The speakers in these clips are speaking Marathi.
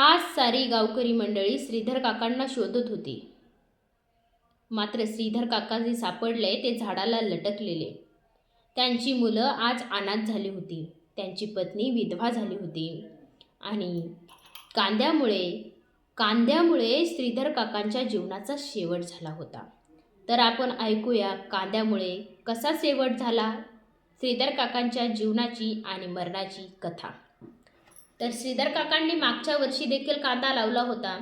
आज सारी गावकरी मंडळी श्रीधर काकांना शोधत होती. मात्र श्रीधर काका जे सापडले ते झाडाला लटकलेले. त्यांची मुलं आज अनाथ झाली होती, त्यांची पत्नी विधवा झाली होती आणि कांद्यामुळे श्रीधर काकांच्या जीवनाचा शेवट झाला होता. तर आपण ऐकूया कांद्यामुळे कसा शेवट झाला, श्रीधर काकांच्या जीवनाची आणि मरणाची कथा. तर श्रीधर काकांनी मागच्या वर्षी देखील कांदा लावला होता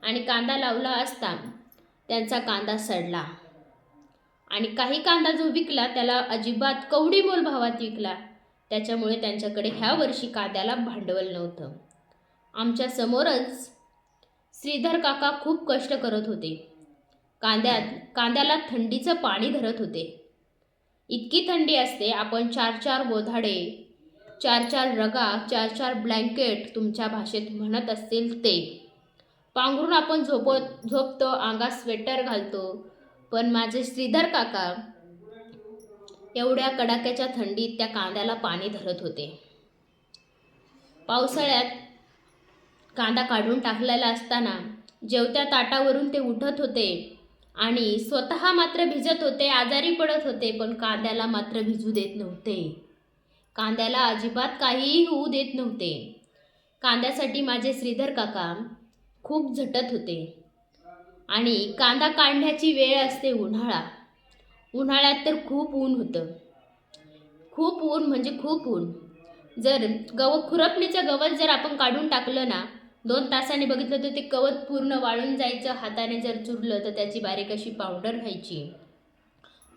आणि कांदा लावला असता त्यांचा कांदा सडला आणि काही कांदा जो विकला त्याला अजिबात कवडी मोल भावात विकला. त्याच्यामुळे त्यांच्याकडे ह्या वर्षी कांद्याला भांडवल नव्हतं. आमच्या समोरच श्रीधर काका खूप कष्ट करत होते. कांद्याला थंडीचं पाणी धरत होते. इतकी थंडी असते, आपण 4-4 गोधाडे, 4-4 रगा, 4-4 ब्लँकेट तुमच्या भाषेत म्हणत असतील ते पांघरून आपण झोपतो, अंगात स्वेटर घालतो. पण माझे श्रीधर काका एवढ्या कडाक्याच्या थंडीत त्या कांद्याला पाणी धरत होते. पावसाळ्यात कांदा काढून टाकलेला असताना जेवत्या ताटावरून ते उठत होते आणि स्वतः मात्र भिजत होते, आजारी पडत होते, पण कांद्याला मात्र भिजू देत नव्हते. कांद्याला अजिबात काहीही होऊ देत नव्हते. कांद्यासाठी माझे श्रीधर काका खूप झटत होते. आणि कांदा काढण्याची वेळ असते उन्हाळ्यात तर खूप ऊन होतं, खूप ऊन म्हणजे खूप ऊन. जर खुरपणीचं गवत जर आपण काढून टाकलं ना, 2 तासांनी बघितलं तर ते गवत पूर्ण वाळून जायचं. हाताने जर चुरलं तर त्याची बारीक अशी पावडर व्हायची.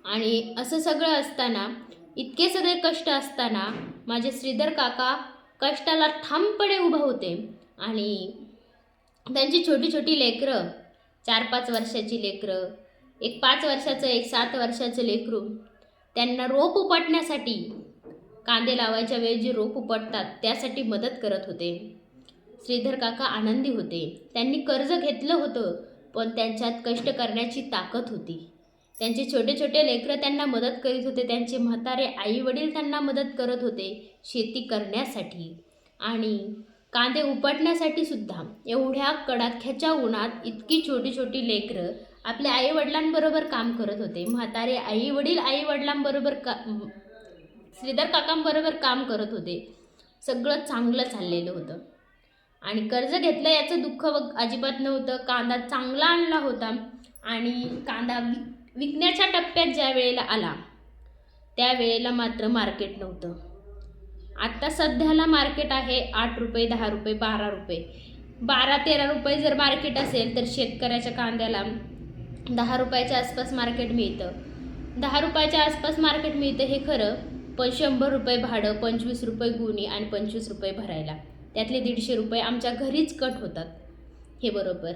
आणि असं सगळं असताना, इतके सगळे कष्ट असताना माझे श्रीधर काका कष्टाला ठामपणे उभं होते. आणि त्यांची छोटी छोटी लेकरं, 4-5 वर्षाची लेकरं, एक 5 वर्षाचं, एक 7 वर्षाचं लेकरू, त्यांना रोप उपटण्यासाठी, कांदे लावायच्या वेळी जे रोप उपटतात त्यासाठी मदत करत होते. श्रीधर काका आनंदी होते. त्यांनी कर्ज घेतलं होतं, पण त्यांच्यात कष्ट करण्याची ताकद होती. त्यांचे छोटे छोटे लेकरं त्यांना मदत करीत होते. त्यांचे म्हातारे आई वडील त्यांना मदत करत होते शेती करण्यासाठी आणि कांदे उपटण्यासाठी सुद्धा. एवढ्या कडाक्याच्या उन्हात इतकी छोटी छोटी लेकरं आपल्या आईवडिलांबरोबर काम करत होते. म्हातारे आई वडील आईवडिलांबरोबर श्रीधर काकांबरोबर काम करत होते. सगळं चांगलं चाललेलं होतं आणि कर्ज घेतलं याचं दुःख अजिबात नव्हतं. कांदा चांगला आणला होता आणि कांदा विकण्याच्या टप्प्यात ज्या वेळेला आला त्यावेळेला मात्र मार्केट नव्हतं. आत्ता सध्याला मार्केट आहे 8 रुपये, 10 रुपये, 12 रुपये, 12-13 रुपये जर मार्केट असेल तर शेतकऱ्याच्या कांद्याला 10 रुपयाच्या आसपास मार्केट मिळतं. 10 रुपयाच्या आसपास मार्केट मिळतं हे खरं, पण 100 रुपये भाडं, 25 रुपये गुणी आणि 25 रुपये भरायला, त्यातले 150 रुपये आमच्या घरीच कट होतात, हे बरोबर.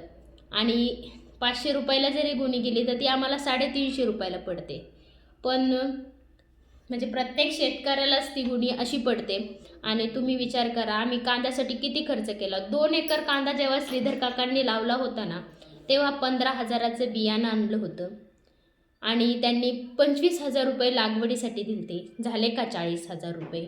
आणि 500 रुपयाला जरी गुणी गेली तर ती आम्हाला 350 रुपयाला पडते. पण म्हणजे प्रत्येक शेतकऱ्यालाच ती गुणी अशी पडते. आणि तुम्ही विचार करा, आम्ही कांद्यासाठी किती खर्च केला. 2 एकर कांदा जेव्हा श्रीधर काकांनी लावला होता ना, तेव्हा 15,000चं बियाणं आणलं होतं आणि त्यांनी 25,000 रुपये लागवडीसाठी दिलते. झाले का 40,000 रुपये.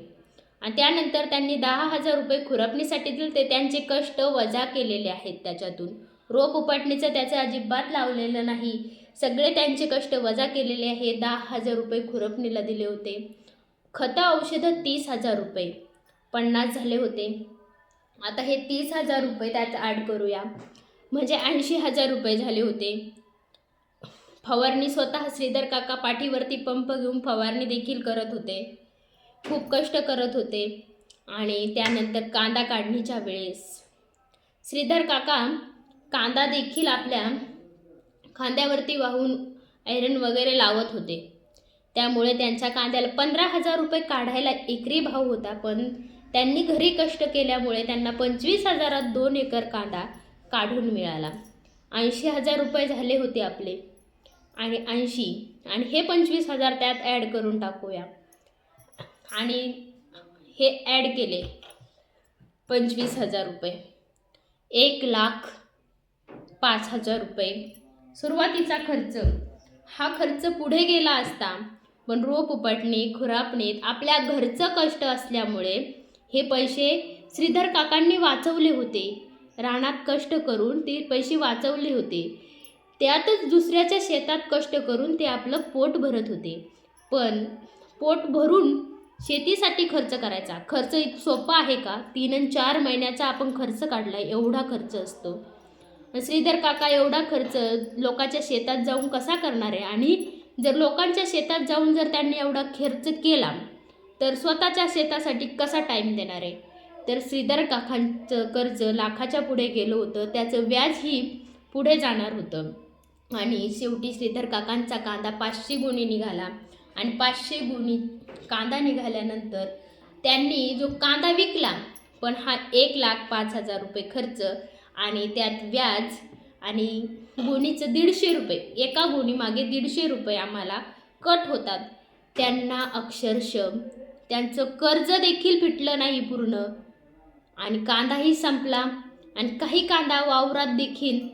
आणि त्यानंतर त्यांनी 10,000 रुपये खुरपणीसाठी दिलते. त्यांचे कष्ट वजा केलेले आहेत त्याच्यातून. रोप उपटणीचं त्याचं अजिबात लावलेलं नाही, सगळे त्यांचे कष्ट वजा केलेले आहे. 10,000 रुपये खुरपणीला दिले होते. खतं औषधं 30,000 रुपये, 50 झाले होते. आता हे 30,000 रुपये त्यात ॲड करूया म्हणजे 80,000 रुपये झाले होते. फवारणी स्वतः श्रीधर काका पाठीवरती पंप घेऊन फवारणी देखील करत होते, खूप कष्ट करत होते. आणि त्यानंतर कांदा काढणीच्या वेळेस श्रीधर काका कांदा देखील आपल्या खांद्यावरती वाहून ऐरन वगैरे लावत होते. त्यामुळे त्यांच्या कांद्याला 15,000 रुपये काढायला एकरी भाव होता. पण त्यांनी घरी कष्ट केल्यामुळे त्यांना 25,000त 2 एकर कांदा काढून मिळाला. 80,000 रुपये झाले होते आपले. आणि 80 आणि हे 25,000 त्यात ॲड करून टाकूया. आणि हे ॲड केले 25,000 रुपये, 1,05,000 रुपये सुरुवातीचा खर्च. हा खर्च पुढे गेला असता, पण रोप उपटणे, खुरपणीत आपल्या घरचं कष्ट असल्यामुळे हे पैसे श्रीधर काकांनी वाचवले होते. रानात कष्ट करून ते पैसे वाचवले होते. त्यातच दुसऱ्याच्या शेतात कष्ट करून ते आपलं पोट भरत होते. पण पोट भरून शेतीसाठी खर्च करायचा. खर्च सोपा आहे का? 3 आणि 4 महिन्याचा आपण खर्च काढला एवढा खर्च असतो. श्रीधर काका एवढा खर्च लोकांच्या शेतात जाऊन कसा करणार आहे? आणि जर लोकांच्या शेतात जाऊन जर त्यांनी एवढा खर्च केला तर स्वतःच्या शेतासाठी कसा टाईम देणार आहे? तर श्रीधर काकांचं कर्ज लाखाच्या पुढे गेलं होतं. त्याचं व्याजही पुढे जाणार होतं. आणि शेवटी श्रीधर काकांचा कांदा 500 गुणी निघाला. आणि 500 गुणी कांदा निघाल्यानंतर त्यांनी जो कांदा विकला, पण हा 1,05,000 रुपये खर्च आणि त्यात व्याज आणि गुणीचं 150 रुपये, एका गुणीमागे 150 रुपये आम्हाला कट होतात. त्यांना अक्षरशः त्यांचं कर्ज देखील फिटलं नाही पूर्ण. आणि कांदाही संपला. आणि काही कांदा वावरात देखील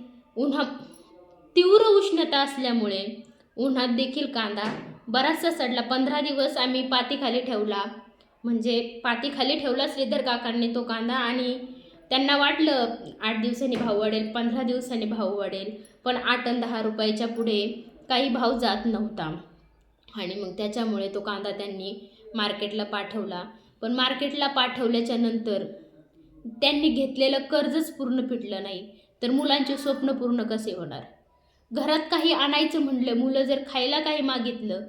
तीव्र उष्णता असल्यामुळे उन्हात देखील कांदा बराचसा सडला. 15 दिवस आम्ही पातीखाली ठेवला. म्हणजे पातीखाली ठेवला श्रीधर काकांनी तो कांदा. आणि त्यांना वाटलं 8 दिवसांनी भाव वाढेल, 15 दिवसांनी भाव वाढेल, पण 8 आणि 10 रुपयाच्या पुढे काही भाव जात नव्हता. आणि मग त्याच्यामुळे तो कांदा त्यांनी मार्केटला पाठवला. पण मार्केटला पाठवल्याच्या नंतर त्यांनी घेतलेलं कर्जच पूर्ण फिटलं नाही. तर मुलांचे स्वप्न पूर्ण कसे होणार? घरात काही आणायचं म्हटलं, मुलं जर खायला काही मागितलं,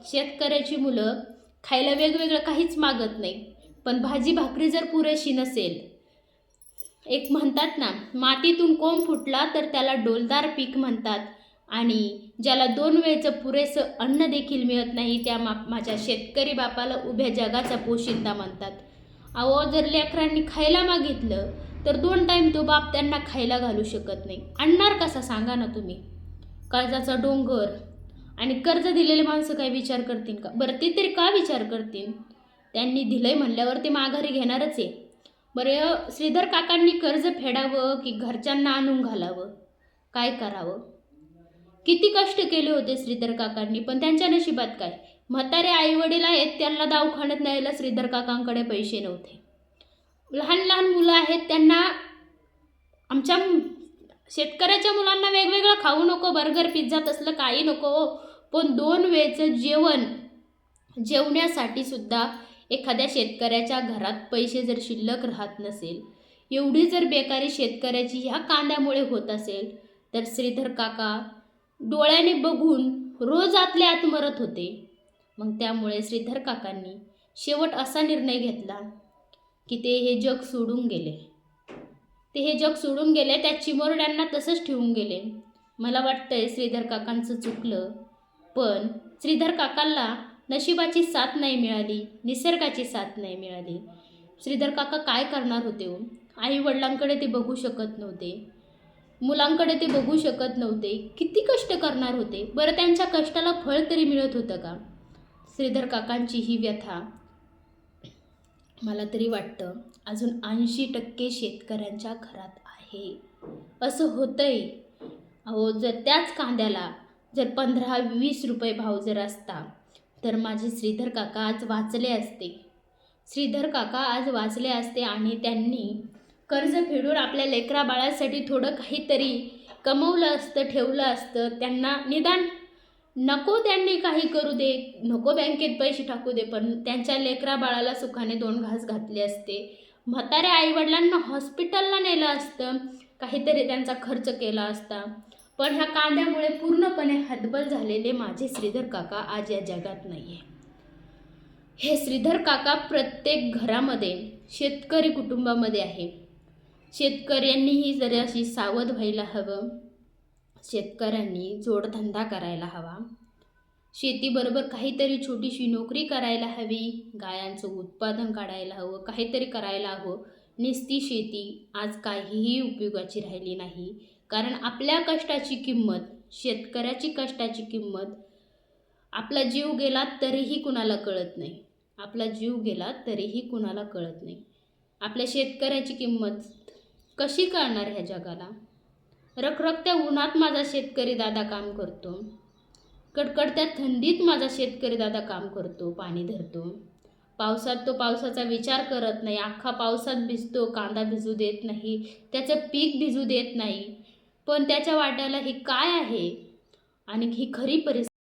शेतकऱ्याची मुलं खायला वेगवेगळं काहीच मागत नाही. पण भाजी भाकरी जर पुरेशी नसेल, एक म्हणतात ना, मातीतून कोंब फुटला तर त्याला डोलदार पीक म्हणतात. आणि ज्याला 2 वेळचं पुरेसं अन्न देखील मिळत नाही त्या माझ्या शेतकरी बापाला उभ्या जगाचा पोशिंदा म्हणतात. जर लेकरांनी खायला मागितलं तर 2 टाईम तो बाप त्यांना खायला घालू शकत नाही. आणणार कसा सांगा ना तुम्ही? कर्जाचा डोंगर. आणि कर्ज दिलेले माणसं काय विचार करतील का? बरं, ते तरी का विचार करतील? त्यांनी दिलंय म्हणल्यावर ते माघारी घेणारच आहे. बरं, श्रीधर काकांनी कर्ज फेडावं की घरच्यांना आणून घालावं? काय करावं? किती कष्ट केले होते श्रीधर काकांनी, पण त्यांच्या नशिबात काय? म्हातारे आईवडील आहेत, त्यांना दवाखान्यात न्यायला श्रीधर काकांकडे पैसे नव्हते. लहान लहान मुलं आहेत, त्यांना आमच्या शेतकऱ्याच्या मुलांना वेगवेगळं खाऊ नको, बर्गर पिझ्झा तसलं काही नको, पण 2 वेळचं जेवण्यासाठी सुद्धा एखाद्या शेतकऱ्याच्या घरात पैसे जर शिल्लक राहत नसेल, एवढी जर बेकारी शेतकऱ्याची ह्या कांद्यामुळे होत असेल, तर श्रीधर काका डोळ्याने बघून रोज आतल्या आत मरत होते. मग त्यामुळे श्रीधर काकांनी शेवट असा निर्णय घेतला की ते हे जग सोडून गेले. त्या चिमुरड्यांना तसंच ठेवून गेले. मला वाटतंय श्रीधर काकांचं चुकलं, पण श्रीधर काकांना नशिबाची साथ नाही मिळाली, निसर्गाची साथ नाही मिळाली. श्रीधर काका काय करणार होते हो? आई वडिलांकडे ते बघू शकत नव्हते, मुलांकडे ते बघू शकत नव्हते. किती कष्ट करणार होते? बरं, त्यांच्या कष्टाला फळ तरी मिळत होतं का? श्रीधर काकांची ही व्यथा मला तरी वाटतं अजून 80% शेतकऱ्यांच्या घरात आहे. असं होतंय. जर त्याच कांद्याला जर 15-20 रुपये भाव जर असता तर माझे श्रीधर काका आज वाचले असते. आणि त्यांनी कर्ज फेडून आपल्या लेकरा बाळासाठी थोडं काहीतरी कमवलं असतं, ठेवलं असतं. त्यांना निदान नको त्यांनी काही करू दे, नको बँकेत पैसे टाकू दे, पण त्यांच्या लेकरा बाळाला सुखाने 2 घास घातले असते. म्हाताऱ्या आईवडिलांना हॉस्पिटलला नेलं असतं, काहीतरी त्यांचा खर्च केला असता. पण ह्या कांद्यामुळे पूर्णपणे हतबल झालेले माझे श्रीधर काका आज या जगात नाही आहे. हे श्रीधर काका प्रत्येक घरामध्ये, शेतकरी कुटुंबामध्ये आहे. शेतकऱ्यांनीही जराशी सावध व्हायला हवं. शेतकऱ्यांनी जोडधंदा करायला हवा. शेतीबरोबर काहीतरी छोटीशी नोकरी करायला हवी. गायांचं उत्पादन काढायला हवं, काहीतरी करायला हवं. नुसती शेती आज काहीही उपयोगाची राहिली नाही. कारण आपल्या कष्टाची किंमत, शेतकऱ्याची कष्टाची किंमत, आपला जीव गेला तरीही कुणाला कळत नाही. आपल्या शेतकऱ्याची किंमत कशी कळणार ह्या जगाला? रखरखत्या उन्हात माझा शेतकरी दादा काम करतो, कडकडत्या थंडीत माझा शेतकरी दादा काम करतो, पाणी धरतो. पावसात तो पावसाचा विचार करत नाही, अख्खा पावसात भिजतो, कांदा भिजू देत नाही, त्याचं पीक भिजू देत नाही. पण त्याच्या वाट्याला हे काय आहे? आणि ही खरी परिस्थिती